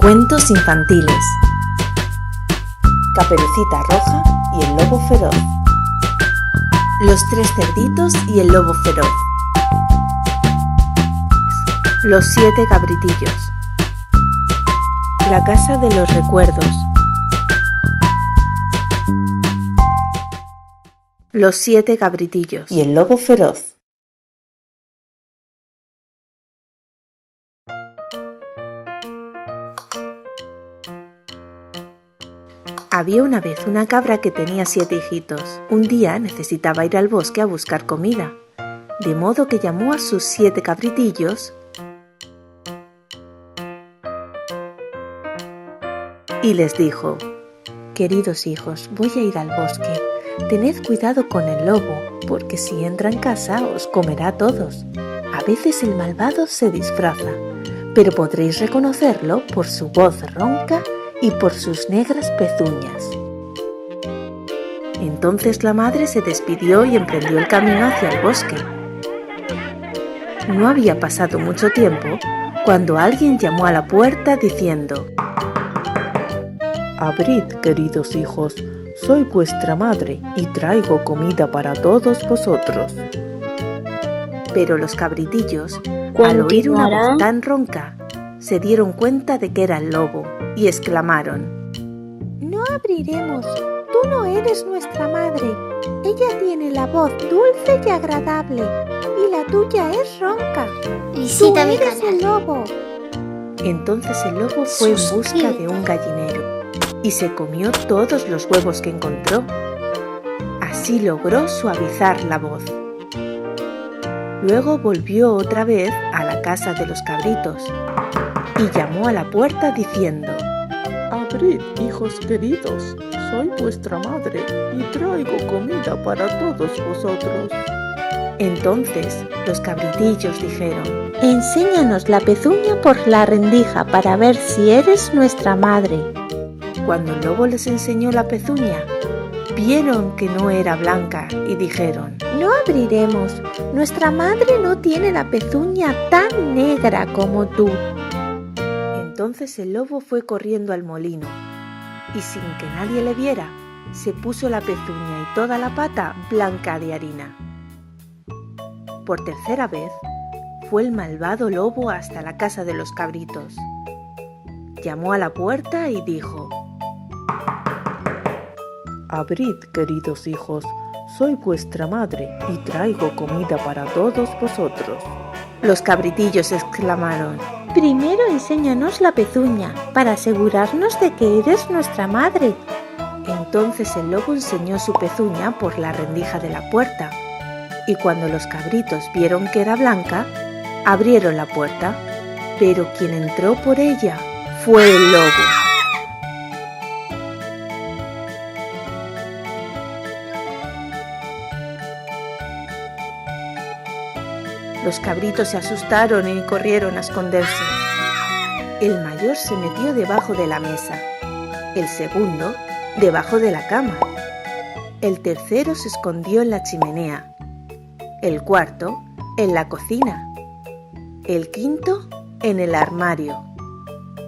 Cuentos infantiles. Caperucita Roja y el lobo feroz. Los tres cerditos y el lobo feroz. Los 7 cabritillos. La casa de los recuerdos. Los 7 cabritillos y el lobo feroz. Había una vez una cabra que tenía 7 hijitos. Un día necesitaba ir al bosque a buscar comida, de modo que llamó a sus 7 cabritillos y les dijo: «Queridos hijos, voy a ir al bosque. Tened cuidado con el lobo, porque si entra en casa os comerá a todos. A veces el malvado se disfraza, pero podréis reconocerlo por su voz ronca y por sus negras pezuñas». Entonces la madre se despidió y emprendió el camino hacia el bosque. No había pasado mucho tiempo cuando alguien llamó a la puerta diciendo: «Abrid, queridos hijos, soy vuestra madre y traigo comida para todos vosotros». Pero los cabritillos, al oír una voz tan ronca, se dieron cuenta de que era el lobo y exclamaron: «No abriremos, tú no eres nuestra madre. Ella tiene la voz dulce y agradable y la tuya es ronca. Tú eres el lobo». Entonces el lobo fue en busca de un gallinero y se comió todos los huevos que encontró. Así logró suavizar la voz. Luego volvió otra vez a la casa de los cabritos y llamó a la puerta diciendo: «Abrid, hijos queridos, soy vuestra madre y traigo comida para todos vosotros». Entonces los cabritillos dijeron: «Enséñanos la pezuña por la rendija para ver si eres nuestra madre». Cuando el lobo les enseñó la pezuña, vieron que no era blanca y dijeron: «No abriremos, nuestra madre no tiene la pezuña tan negra como tú». Entonces el lobo fue corriendo al molino y sin que nadie le viera, se puso la pezuña y toda la pata blanca de harina. Por tercera vez fue el malvado lobo hasta la casa de los cabritos. Llamó a la puerta y dijo: «Abrid, queridos hijos, soy vuestra madre y traigo comida para todos vosotros». Los cabritillos exclamaron: «Primero enséñanos la pezuña para asegurarnos de que eres nuestra madre». Entonces el lobo enseñó su pezuña por la rendija de la puerta, y cuando los cabritos vieron que era blanca, abrieron la puerta, pero quien entró por ella fue el lobo. Los cabritos se asustaron y corrieron a esconderse. El mayor se metió debajo de la mesa, el segundo debajo de la cama, el tercero se escondió en la chimenea, el cuarto en la cocina, el quinto en el armario,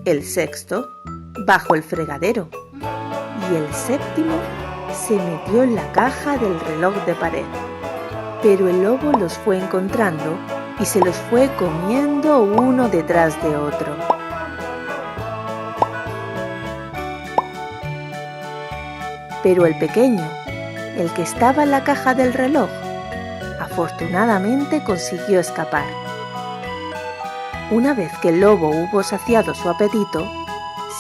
el sexto bajo el fregadero y el séptimo se metió en la caja del reloj de pared. Pero el lobo los fue encontrando y se los fue comiendo uno detrás de otro. Pero el pequeño, el que estaba en la caja del reloj, afortunadamente consiguió escapar. Una vez que el lobo hubo saciado su apetito,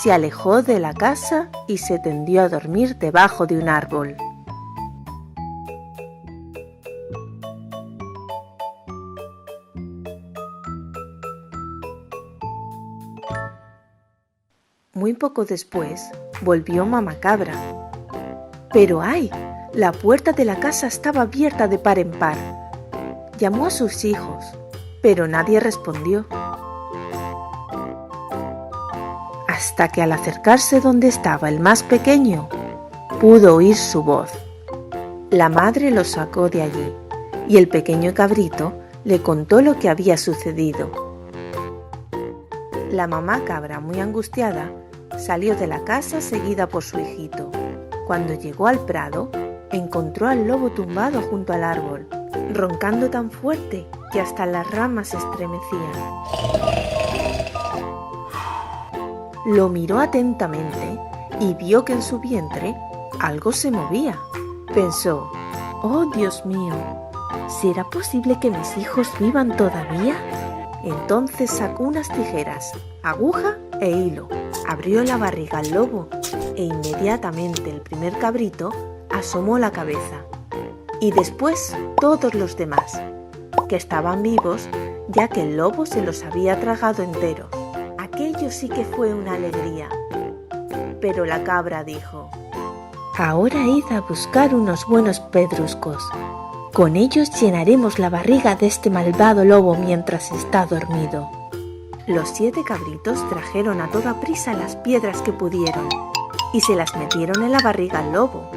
se alejó de la casa y se tendió a dormir debajo de un árbol. Muy poco después volvió Mamá Cabra. Pero ¡ay! La puerta de la casa estaba abierta de par en par. Llamó a sus hijos, pero nadie respondió. Hasta que al acercarse donde estaba el más pequeño, pudo oír su voz. La madre lo sacó de allí y el pequeño cabrito le contó lo que había sucedido. La mamá cabra, muy angustiada, salió de la casa seguida por su hijito. Cuando llegó al prado, encontró al lobo tumbado junto al árbol, roncando tan fuerte que hasta las ramas se estremecían. Lo miró atentamente y vio que en su vientre algo se movía. Pensó: «Oh, Dios mío, ¿será posible que mis hijos vivan todavía?». Entonces sacó unas tijeras, aguja e hilo, abrió la barriga al lobo e inmediatamente el primer cabrito asomó la cabeza. Y después todos los demás, que estaban vivos, ya que el lobo se los había tragado enteros. Aquello sí que fue una alegría. Pero la cabra dijo: «Ahora id a buscar unos buenos pedruscos. Con ellos llenaremos la barriga de este malvado lobo mientras está dormido». Los 7 cabritos trajeron a toda prisa las piedras que pudieron y se las metieron en la barriga al lobo.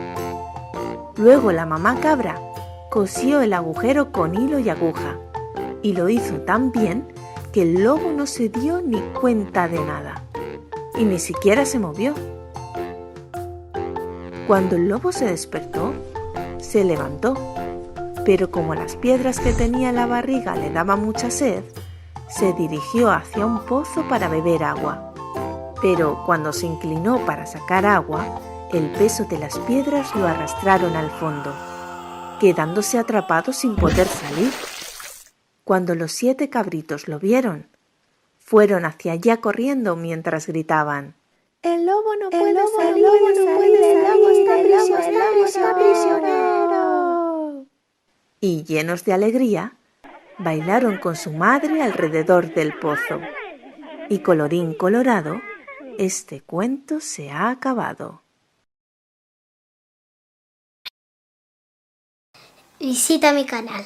Luego la mamá cabra cosió el agujero con hilo y aguja y lo hizo tan bien que el lobo no se dio ni cuenta de nada y ni siquiera se movió. Cuando el lobo se despertó, se levantó, pero como las piedras que tenía en la barriga le daban mucha sed, se dirigió hacia un pozo para beber agua. Pero cuando se inclinó para sacar agua, el peso de las piedras lo arrastraron al fondo, quedándose atrapado sin poder salir. Cuando los 7 cabritos lo vieron, fueron hacia allá corriendo mientras gritaban: «El lobo no puede salir, el lobo está prisionero». Y llenos de alegría, bailaron con su madre alrededor del pozo. Y colorín colorado, este cuento se ha acabado. Visita mi canal.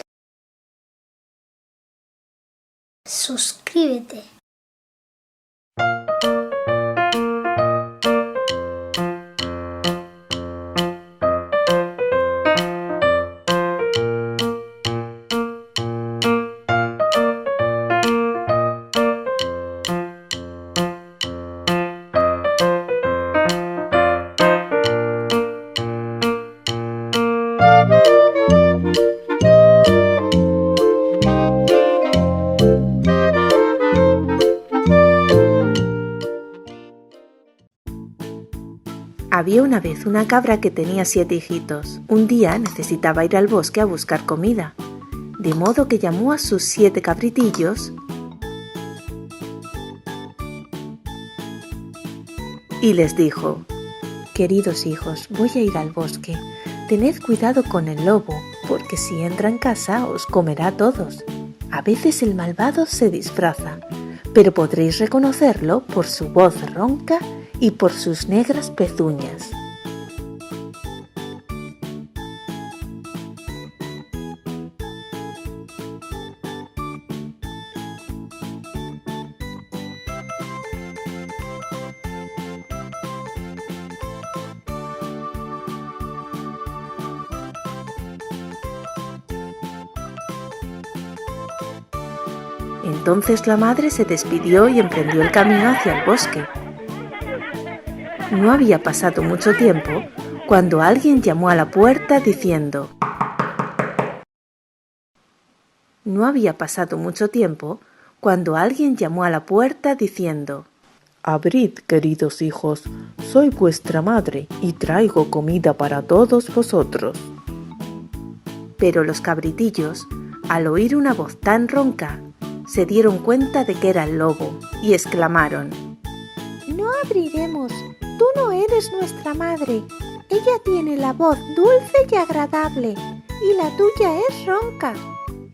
Suscríbete. Había una vez una cabra que tenía 7 hijitos. Un día necesitaba ir al bosque a buscar comida, de modo que llamó a sus 7 cabritillos y les dijo: «Queridos hijos, voy a ir al bosque. Tened cuidado con el lobo, porque si entra en casa os comerá a todos. A veces el malvado se disfraza, pero podréis reconocerlo por su voz ronca y por sus negras pezuñas». Entonces la madre se despidió y emprendió el camino hacia el bosque. No había pasado mucho tiempo cuando alguien llamó a la puerta diciendo: «Abrid, queridos hijos, soy vuestra madre y traigo comida para todos vosotros». Pero los cabritillos, al oír una voz tan ronca, se dieron cuenta de que era el lobo y exclamaron: «No abriremos, tú no eres nuestra madre. Ella tiene la voz dulce y agradable, y la tuya es ronca.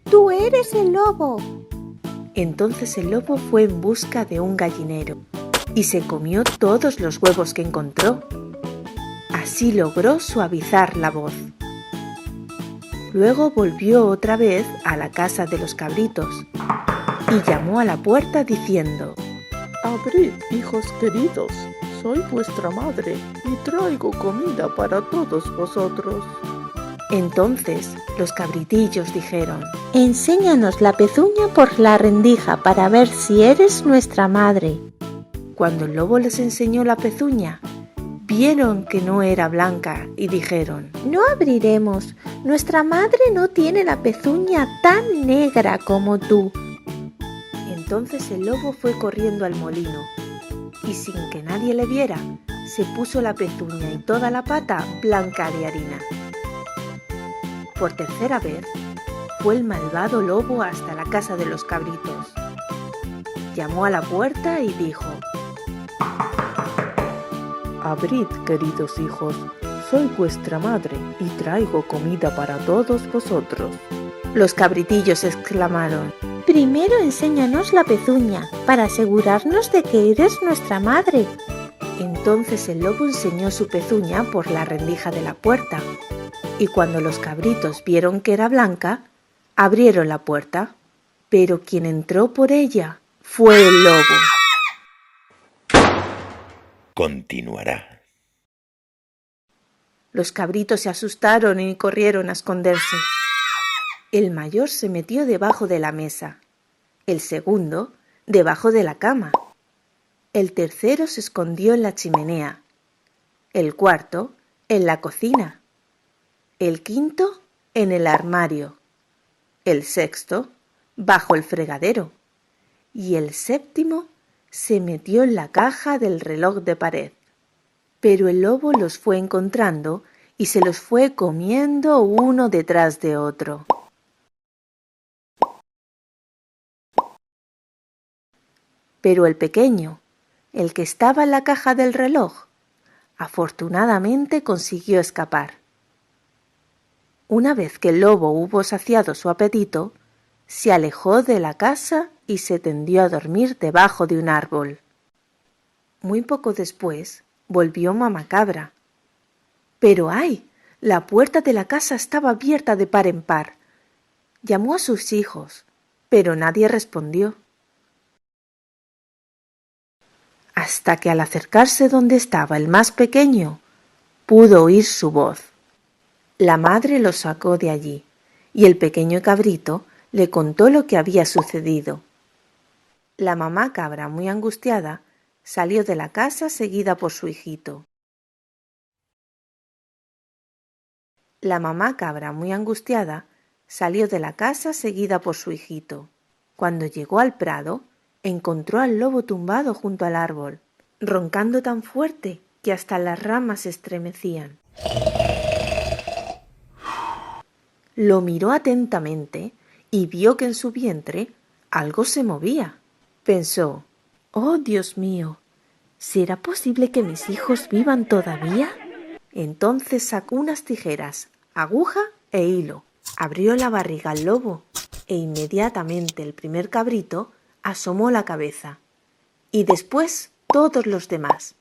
Tú eres el lobo». Entonces el lobo fue en busca de un gallinero y se comió todos los huevos que encontró. Así logró suavizar la voz. Luego volvió otra vez a la casa de los cabritos y llamó a la puerta diciendo: «Abrid, hijos queridos, soy vuestra madre y traigo comida para todos vosotros». Entonces los cabritillos dijeron: «Enséñanos la pezuña por la rendija para ver si eres nuestra madre». Cuando el lobo les enseñó la pezuña, vieron que no era blanca y dijeron: No abriremos, nuestra madre no tiene la pezuña tan negra como tú. Entonces el lobo fue corriendo al molino y sin que nadie le viera, se puso la pezuña y toda la pata blanca de harina. Por tercera vez, fue el malvado lobo hasta la casa de los cabritos. Llamó a la puerta y dijo: Abrid, queridos hijos, soy vuestra madre y traigo comida para todos vosotros. Los cabritillos exclamaron: Primero enséñanos la pezuña, para asegurarnos de que eres nuestra madre. Entonces el lobo enseñó su pezuña por la rendija de la puerta, y cuando los cabritos vieron que era blanca, abrieron la puerta, pero quien entró por ella fue el lobo. Continuará. Los cabritos se asustaron y corrieron a esconderse. El mayor se metió debajo de la mesa, el segundo debajo de la cama, el tercero se escondió en la chimenea, el cuarto en la cocina, el quinto en el armario, el sexto bajo el fregadero y el séptimo se metió en la caja del reloj de pared. Pero el lobo los fue encontrando y se los fue comiendo uno detrás de otro. Pero el pequeño, el que estaba en la caja del reloj, afortunadamente consiguió escapar. Una vez que el lobo hubo saciado su apetito, se alejó de la casa y se tendió a dormir debajo de un árbol. Muy poco después volvió Mamá Cabra. Pero ¡ay! La puerta de la casa estaba abierta de par en par. Llamó a sus hijos, pero nadie respondió. Hasta que al acercarse donde estaba el más pequeño, pudo oír su voz. La madre lo sacó de allí, y el pequeño cabrito le contó lo que había sucedido. La mamá cabra, muy angustiada, salió de la casa seguida por su hijito. La mamá cabra, muy angustiada, salió de la casa seguida por su hijito. Cuando llegó al prado, encontró al lobo tumbado junto al árbol, roncando tan fuerte que hasta las ramas se estremecían. Lo miró atentamente y vio que en su vientre algo se movía. Pensó: «Oh, Dios mío, ¿será posible que mis hijos vivan todavía?». Entonces sacó unas tijeras, aguja e hilo, abrió la barriga al lobo e inmediatamente el primer cabrito asomó la cabeza y después todos los demás,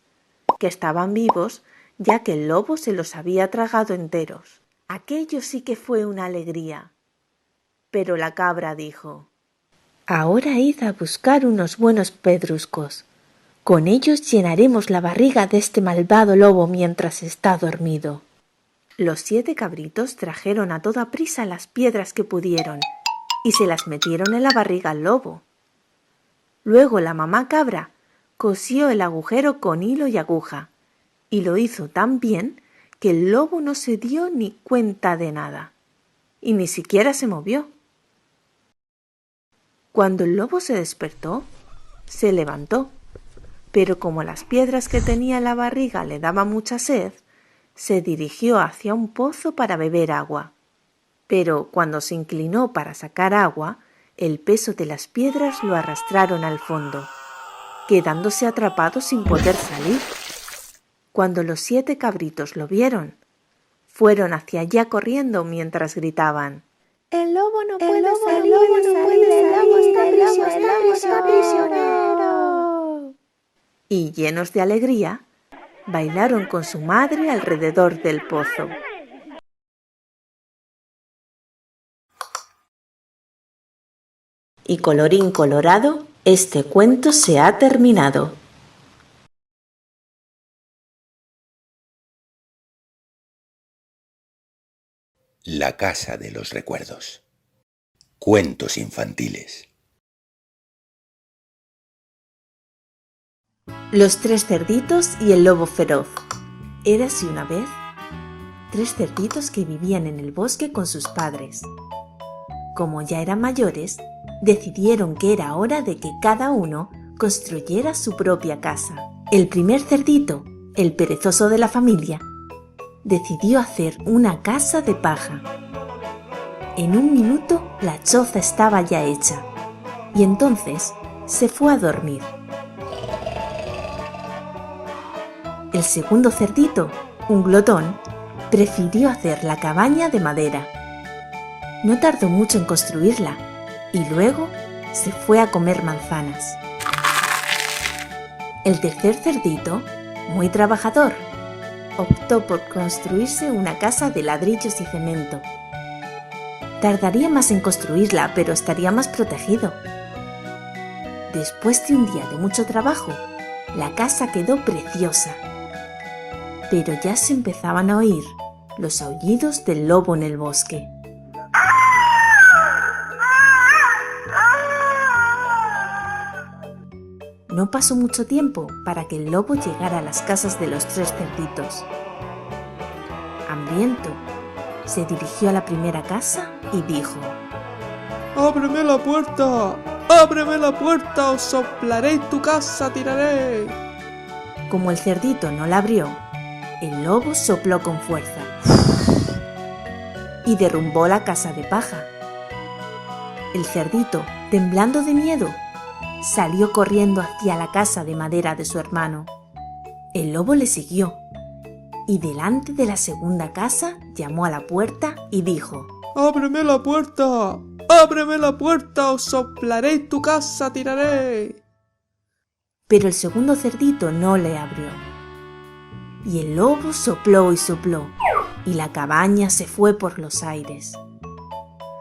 que estaban vivos ya que el lobo se los había tragado enteros. Aquello sí que fue una alegría. Pero la cabra dijo: «Ahora id a buscar unos buenos pedruscos. Con ellos llenaremos la barriga de este malvado lobo mientras está dormido». Los 7 cabritos trajeron a toda prisa las piedras que pudieron y se las metieron en la barriga al lobo. Luego la mamá cabra cosió el agujero con hilo y aguja y lo hizo tan bien que el lobo no se dio ni cuenta de nada y ni siquiera se movió. Cuando el lobo se despertó, se levantó, pero como las piedras que tenía en la barriga le daban mucha sed, se dirigió hacia un pozo para beber agua. Pero cuando se inclinó para sacar agua, el peso de las piedras lo arrastraron al fondo, quedándose atrapado sin poder salir. Cuando los 7 cabritos lo vieron, fueron hacia allá corriendo mientras gritaban: «El lobo no puede salir, el lobo está prisionero». Y llenos de alegría, bailaron con su madre alrededor del pozo. Y colorín colorado, este cuento se ha terminado. La casa de los recuerdos. Cuentos infantiles. Los tres cerditos y el lobo feroz. Érase una vez 3 cerditos que vivían en el bosque con sus padres. Como ya eran mayores, decidieron que era hora de que cada uno construyera su propia casa. El primer cerdito, el perezoso de la familia, decidió hacer una casa de paja. En un minuto la choza estaba ya hecha y entonces se fue a dormir. El segundo cerdito, un glotón, prefirió hacer la cabaña de madera. No tardó mucho en construirla y luego se fue a comer manzanas. El tercer cerdito, muy trabajador, optó por construirse una casa de ladrillos y cemento. Tardaría más en construirla, pero estaría más protegido. Después de un día de mucho trabajo, la casa quedó preciosa. Pero ya se empezaban a oír los aullidos del lobo en el bosque. No pasó mucho tiempo para que el lobo llegara a las casas de los 3 cerditos. Hambriento, se dirigió a la primera casa y dijo: ¡Ábreme la puerta! ¡Ábreme la puerta! ¡Os soplaré y tu casa tiraré! Como el cerdito no la abrió, el lobo sopló con fuerza y derrumbó la casa de paja. El cerdito, temblando de miedo, salió corriendo hacia la casa de madera de su hermano. El lobo le siguió y delante de la segunda casa llamó a la puerta y dijo: ¡Ábreme la puerta! ¡Ábreme la puerta! ¡Os soplaré y tu casa tiraré! Pero el segundo cerdito no le abrió. Y el lobo sopló y sopló, y la cabaña se fue por los aires.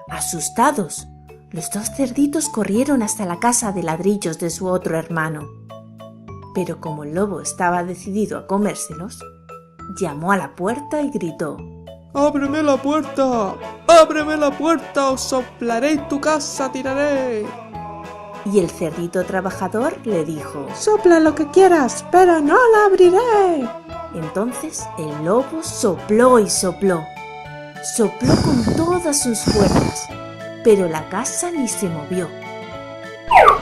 Asustados, los 2 cerditos corrieron hasta la casa de ladrillos de su otro hermano. Pero como el lobo estaba decidido a comérselos, llamó a la puerta y gritó: ¡Ábreme la puerta! ¡Ábreme la puerta! ¡Os soplaré y tu casa tiraré! Y el cerdito trabajador le dijo: Sopla lo que quieras, pero no la abriré. Entonces el lobo sopló y sopló. Sopló con todas sus fuerzas, pero la casa ni se movió.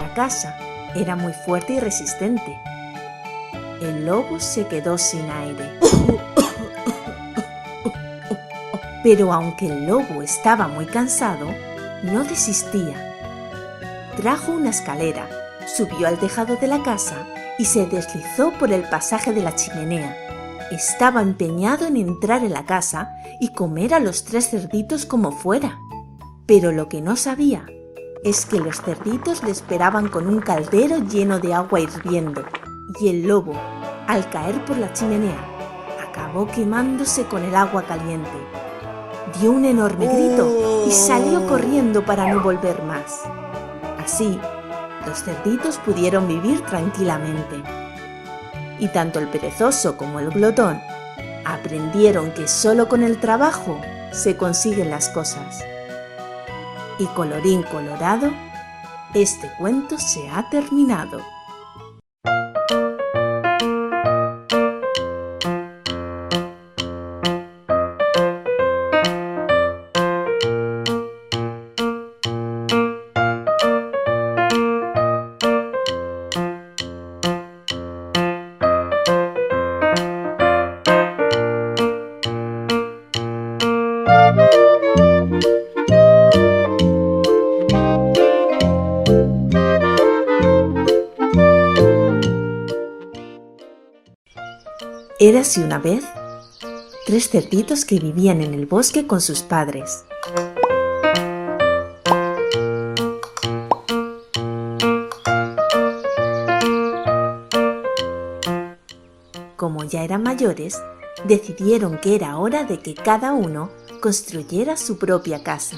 La casa era muy fuerte y resistente. El lobo se quedó sin aire. Pero aunque el lobo estaba muy cansado, no desistía. Trajo una escalera, subió al tejado de la casa y se deslizó por el pasaje de la chimenea. Estaba empeñado en entrar en la casa y comer a los 3 cerditos como fuera. Pero lo que no sabía es que los cerditos le esperaban con un caldero lleno de agua hirviendo, y el lobo, al caer por la chimenea, acabó quemándose con el agua caliente. Dio un enorme grito y salió corriendo para no volver más. Así, los cerditos pudieron vivir tranquilamente. Y tanto el perezoso como el glotón aprendieron que solo con el trabajo se consiguen las cosas. Y colorín colorado, este cuento se ha terminado. Érase una vez 3 cerditos que vivían en el bosque con sus padres. Como ya eran mayores, decidieron que era hora de que cada uno construyera su propia casa.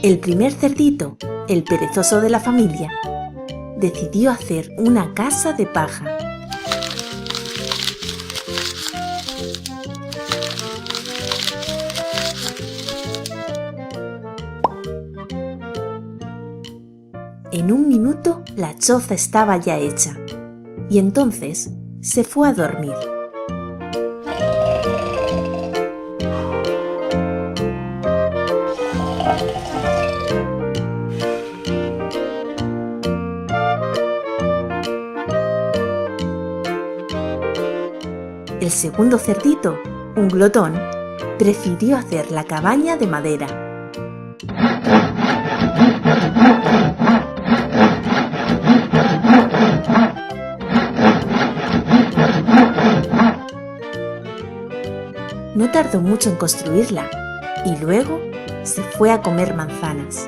El primer cerdito, el perezoso de la familia, decidió hacer una casa de paja. En un minuto la choza estaba ya hecha y entonces se fue a dormir. El segundo cerdito, un glotón, prefirió hacer la cabaña de madera. No tardó mucho en construirla y luego se fue a comer manzanas.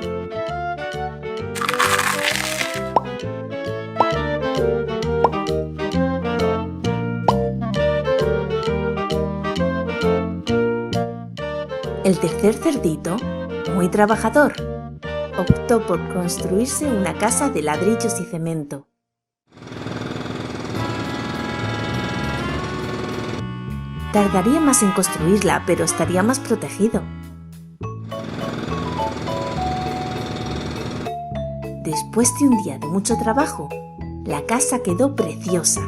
El tercer cerdito, muy trabajador, optó por construirse una casa de ladrillos y cemento. Tardaría más en construirla, pero estaría más protegido. Después de un día de mucho trabajo, la casa quedó preciosa.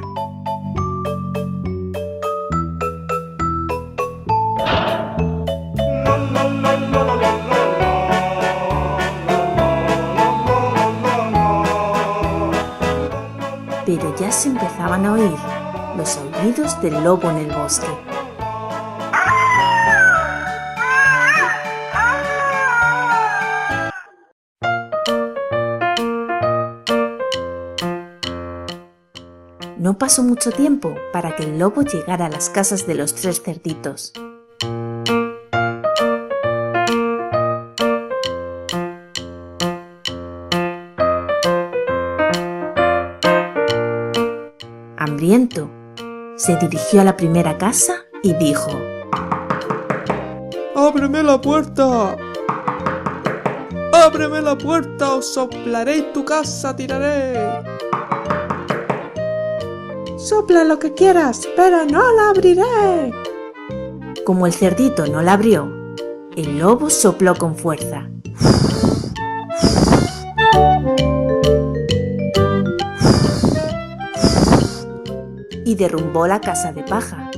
Pero ya se empezaban a oír los aullidos del lobo en el bosque. No pasó mucho tiempo para que el lobo llegara a las casas de los tres cerditos. Hambriento, se dirigió a la primera casa y dijo: ¡Ábreme la puerta! ¡Ábreme la puerta! ¡Os soplaré y tu casa tiraré! Sopla lo que quieras, pero no la abriré. Como el cerdito no la abrió, el lobo sopló con fuerza. Y derrumbó la casa de paja.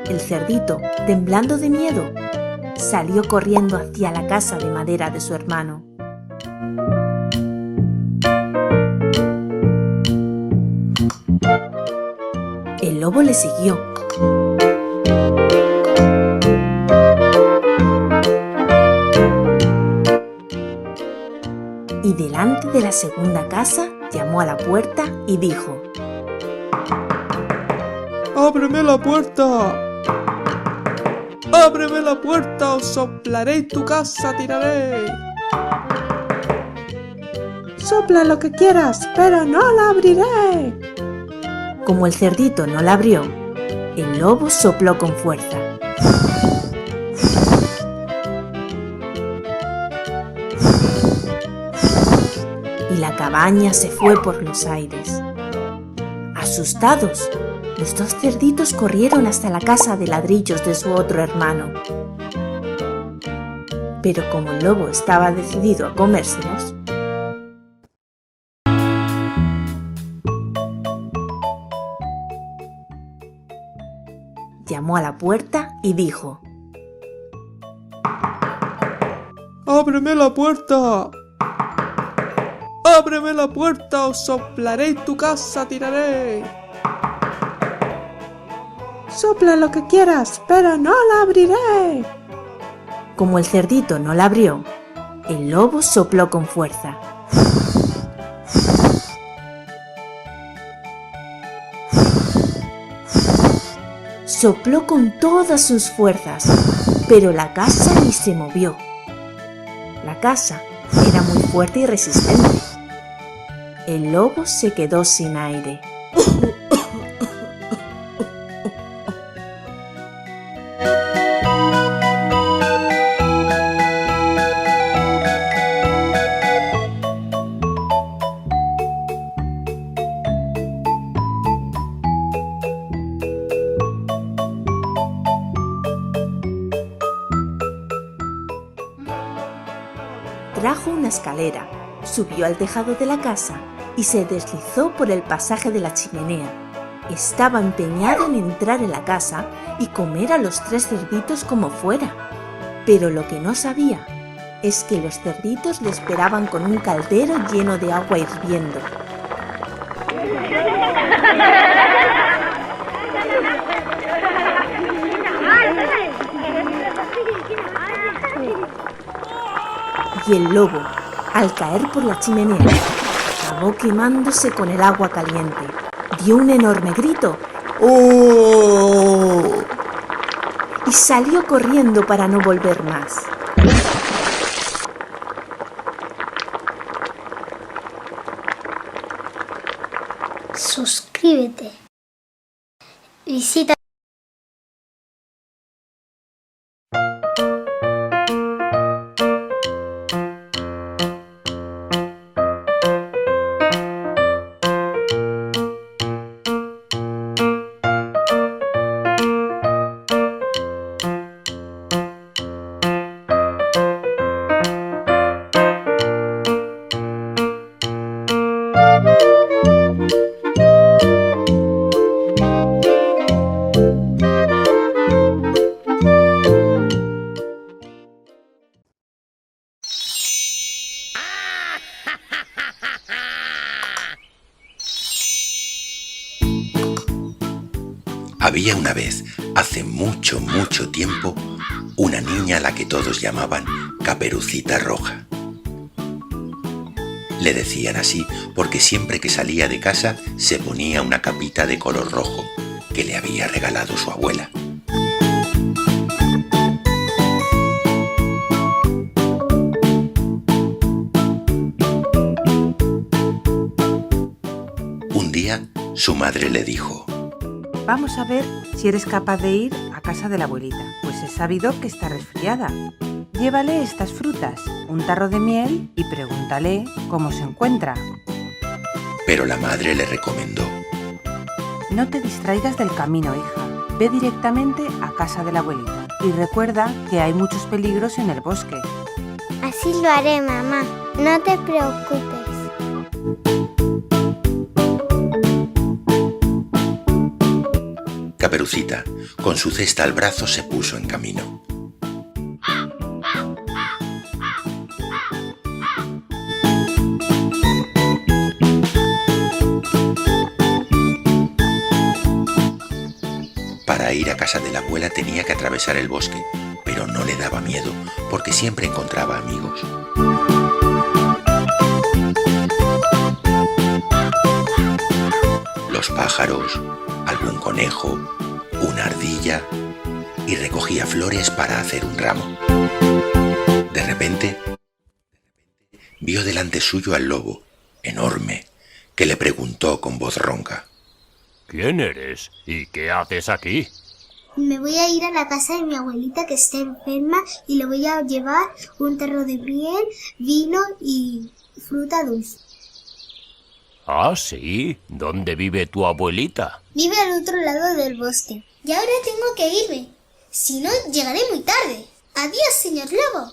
El cerdito, temblando de miedo, salió corriendo hacia la casa de madera de su hermano. El lobo le siguió. Y delante de la segunda casa llamó a la puerta y dijo: ¡Ábreme la puerta! ¡Ábreme la puerta! ¡Os soplaré y tu casa tiraré! Sopla lo que quieras, pero no la abriré. Como el cerdito no la abrió, el lobo sopló con fuerza. Y la cabaña se fue por los aires. Asustados, los dos cerditos corrieron hasta la casa de ladrillos de su otro hermano. Pero como el lobo estaba decidido a comérselos, llamó a la puerta y dijo: ¡Ábreme la puerta! ¡Ábreme la puerta! ¡Os soplaré y tu casa tiraré! Sopla lo que quieras, pero no la abriré. Como el cerdito no la abrió, el lobo sopló con fuerza. Sopló con todas sus fuerzas, pero la casa ni se movió. La casa era muy fuerte y resistente. El lobo se quedó sin aire. trajo una escalera, subió al tejado de la casa y se deslizó por el pasaje de la chimenea. Estaba empeñado en entrar en la casa y comer a los 3 cerditos como fuera. Pero lo que no sabía es que los cerditos le esperaban con un caldero lleno de agua hirviendo. Y el lobo, al caer por la chimenea, acabó quemándose con el agua caliente. Dio un enorme grito ¡oh! Y salió corriendo para no volver más. Suscríbete. Visita Había una vez, hace mucho, mucho tiempo, una niña a la que todos llamaban Caperucita Roja. Le decían así porque siempre que salía de casa se ponía una capita de color rojo que le había regalado su abuela. Un día, su madre le dijo: Vamos a ver si eres capaz de ir a casa de la abuelita, pues he sabido que está resfriada. Llévale estas frutas, un tarro de miel y pregúntale cómo se encuentra. Pero la madre le recomendó: No te distraigas del camino, hija. Ve directamente a casa de la abuelita y recuerda que hay muchos peligros en el bosque. Así lo haré, mamá. No te preocupes. Caperucita, con su cesta al brazo, se puso en camino. Para ir a casa de la abuela tenía que atravesar el bosque, pero no le daba miedo porque siempre encontraba amigos. Los pájaros, algún conejo, una ardilla, y recogía flores para hacer un ramo. De repente, vio delante suyo al lobo, enorme, que le preguntó con voz ronca: ¿Quién eres y qué haces aquí? Me voy a ir a la casa de mi abuelita que está enferma y le voy a llevar un tarro de miel, vino y fruta dulce. Ah, sí. ¿Dónde vive tu abuelita? Vive al otro lado del bosque. Y ahora tengo que irme. Si no, llegaré muy tarde. Adiós, señor lobo.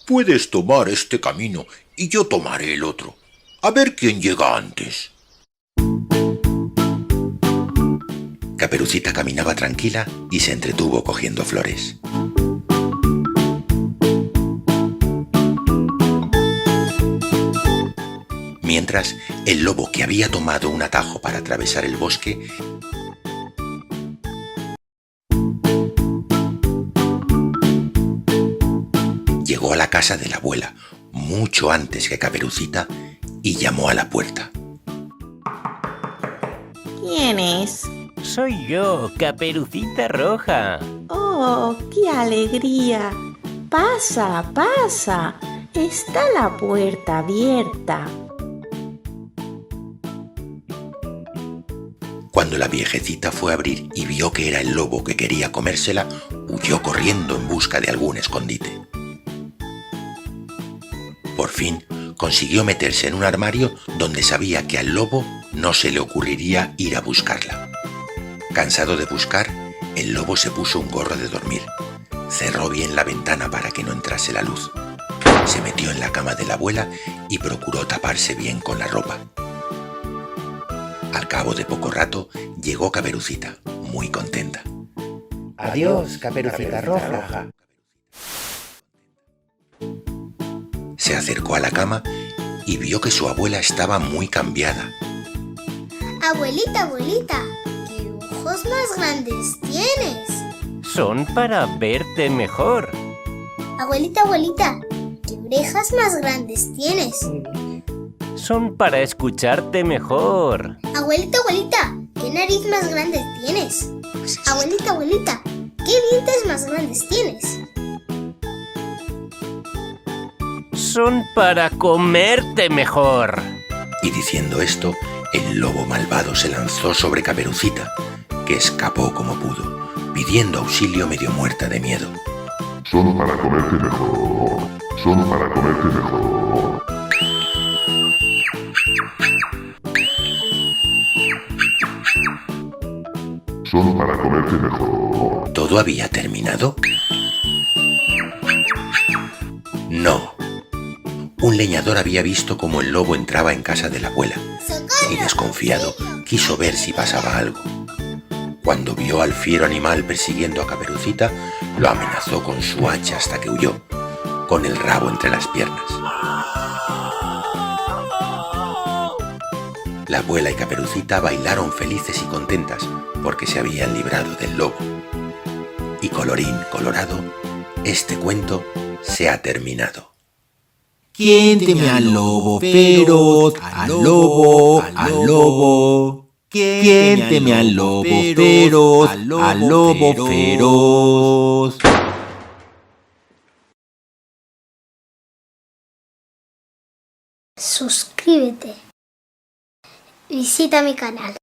Puedes tomar este camino y yo tomaré el otro. A ver quién llega antes. Caperucita caminaba tranquila y se entretuvo cogiendo flores. Mientras, el lobo, que había tomado un atajo para atravesar el bosque, llegó a la casa de la abuela mucho antes que Caperucita y llamó a la puerta. ¿Quién es? Soy yo, Caperucita Roja. ¡Oh, qué alegría! Pasa, pasa. Está la puerta abierta. Cuando la viejecita fue a abrir y vio que era el lobo que quería comérsela, huyó corriendo en busca de algún escondite. Por fin consiguió meterse en un armario donde sabía que al lobo no se le ocurriría ir a buscarla. Cansado de buscar, el lobo se puso un gorro de dormir. Cerró bien la ventana para que no entrase la luz. Se metió en la cama de la abuela y procuró taparse bien con la ropa. Al cabo de poco rato llegó Caperucita, muy contenta. Adiós, Caperucita Roja. Se acercó a la cama y vio que su abuela estaba muy cambiada. Abuelita, abuelita, ¿qué ojos más grandes tienes? Son para verte mejor. Abuelita, abuelita, ¿qué orejas más grandes tienes? Son para escucharte mejor. Abuelita, abuelita, ¿qué nariz más grande tienes? Abuelita, abuelita, ¿qué dientes más grandes tienes? Son para comerte mejor. Y diciendo esto, el lobo malvado se lanzó sobre Caperucita, que escapó como pudo, pidiendo auxilio medio muerta de miedo. Son para comerte mejor. Son para comerte mejor. Son para comerte mejor. ¿Todo había terminado? No. Un leñador había visto cómo el lobo entraba en casa de la abuela y, desconfiado, quiso ver si pasaba algo. Cuando vio al fiero animal persiguiendo a Caperucita, lo amenazó con su hacha hasta que huyó, con el rabo entre las piernas. La abuela y Caperucita bailaron felices y contentas porque se habían librado del lobo. Y colorín colorado, este cuento se ha terminado. ¿Quién teme al lobo feroz? Al lobo, al lobo. ¿Quién teme al lobo feroz? Al lobo feroz. Suscríbete. Visita mi canal.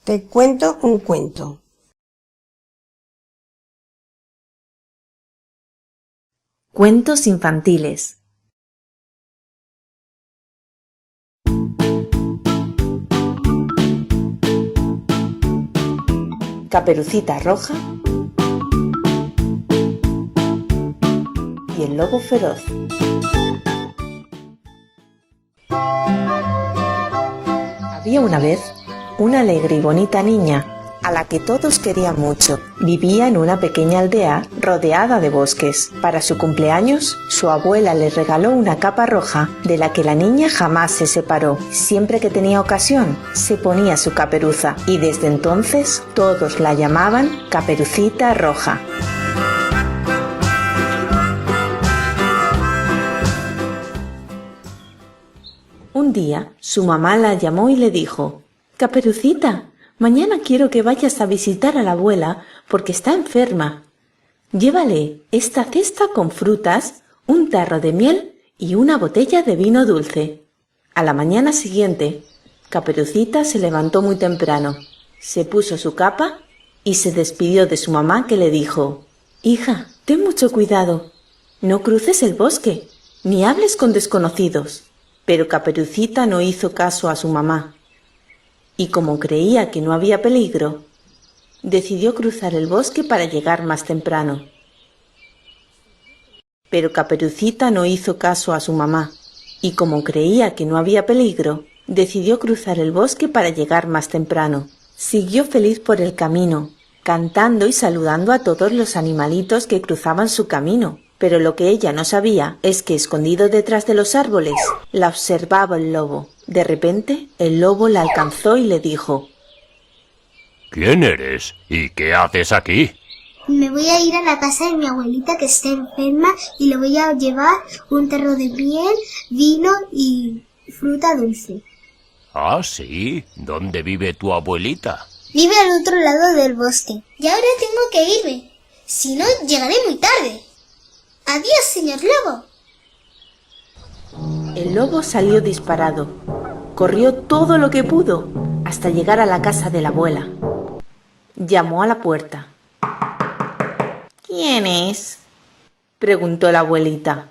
Te cuento un cuento. Cuentos infantiles. Caperucita Roja y el lobo feroz. Había una vez una alegre y bonita niña a la que todos querían mucho. Vivía en una pequeña aldea rodeada de bosques. Para su cumpleaños, su abuela le regaló una capa roja de la que la niña jamás se separó. Siempre que tenía ocasión, se ponía su caperuza y desde entonces todos la llamaban Caperucita Roja. Un día, su mamá la llamó y le dijo: «Caperucita, mañana quiero que vayas a visitar a la abuela porque está enferma. Llévale esta cesta con frutas, un tarro de miel y una botella de vino dulce». A la mañana siguiente, Caperucita se levantó muy temprano, se puso su capa y se despidió de su mamá, que le dijo: «Hija, ten mucho cuidado, no cruces el bosque, ni hables con desconocidos». Pero Caperucita no hizo caso a su mamá, y como creía que no había peligro, decidió cruzar el bosque para llegar más temprano. Pero Caperucita no hizo caso a su mamá, y como creía que no había peligro, decidió cruzar el bosque para llegar más temprano. Siguió feliz por el camino, cantando y saludando a todos los animalitos que cruzaban su camino. Pero lo que ella no sabía es que, escondido detrás de los árboles, la observaba el lobo. De repente, el lobo la alcanzó y le dijo: ¿Quién eres? ¿Y qué haces aquí? Me voy a ir a la casa de mi abuelita que está enferma y le voy a llevar un tarro de miel, vino y fruta dulce. Ah, sí. ¿Dónde vive tu abuelita? Vive al otro lado del bosque. Y ahora tengo que irme. Si no, llegaré muy tarde. Adiós, señor lobo. El lobo salió disparado. Corrió todo lo que pudo hasta llegar a la casa de la abuela. Llamó a la puerta. «¿Quién es?», preguntó la abuelita.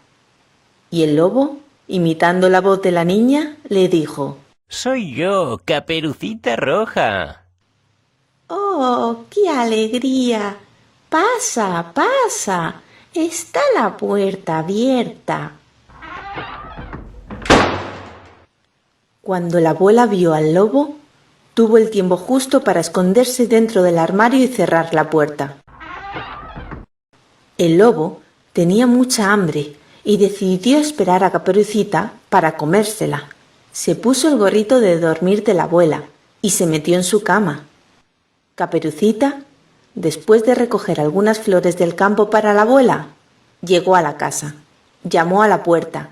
Y el lobo, imitando la voz de la niña, le dijo: Soy yo, Caperucita Roja. ¡Oh, qué alegría! Pasa, pasa. Está la puerta abierta. Cuando la abuela vio al lobo, tuvo el tiempo justo para esconderse dentro del armario y cerrar la puerta. El lobo tenía mucha hambre y decidió esperar a Caperucita para comérsela. Se puso el gorrito de dormir de la abuela y se metió en su cama. Caperucita, después de recoger algunas flores del campo para la abuela, llegó a la casa, llamó a la puerta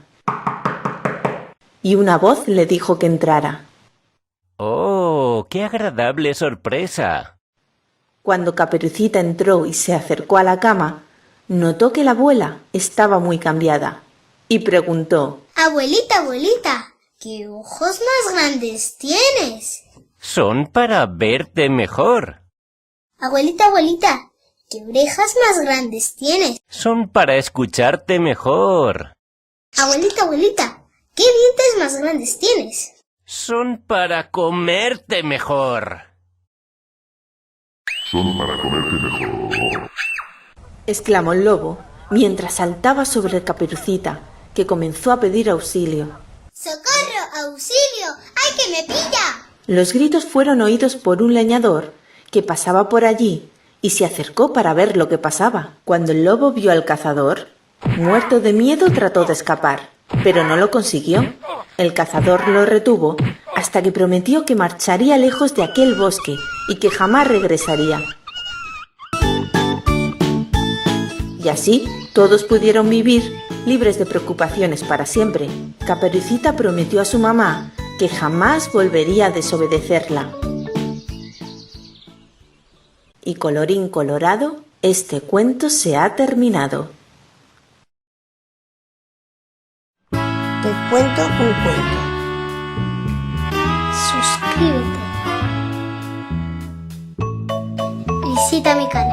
y una voz le dijo que entrara. ¡Oh, qué agradable sorpresa! Cuando Caperucita entró y se acercó a la cama, notó que la abuela estaba muy cambiada y preguntó: Abuelita, abuelita, ¿qué ojos más grandes tienes? Son para verte mejor. Abuelita, abuelita, ¿qué orejas más grandes tienes? Son para escucharte mejor. Abuelita, abuelita, ¿qué dientes más grandes tienes? Son para comerte mejor. Son para comerte mejor. exclamó el lobo mientras saltaba sobre Caperucita, que comenzó a pedir auxilio. ¡Socorro! ¡Auxilio! ¡Ay, que me pilla! Los gritos fueron oídos por un leñador que pasaba por allí y se acercó para ver lo que pasaba. Cuando el lobo vio al cazador, muerto de miedo trató de escapar, pero no lo consiguió. El cazador lo retuvo hasta que prometió que marcharía lejos de aquel bosque y que jamás regresaría. Y así todos pudieron vivir libres de preocupaciones para siempre. Caperucita prometió a su mamá que jamás volvería a desobedecerla. Y colorín colorado, este cuento se ha terminado. Te cuento un cuento. Suscríbete. Visita mi canal.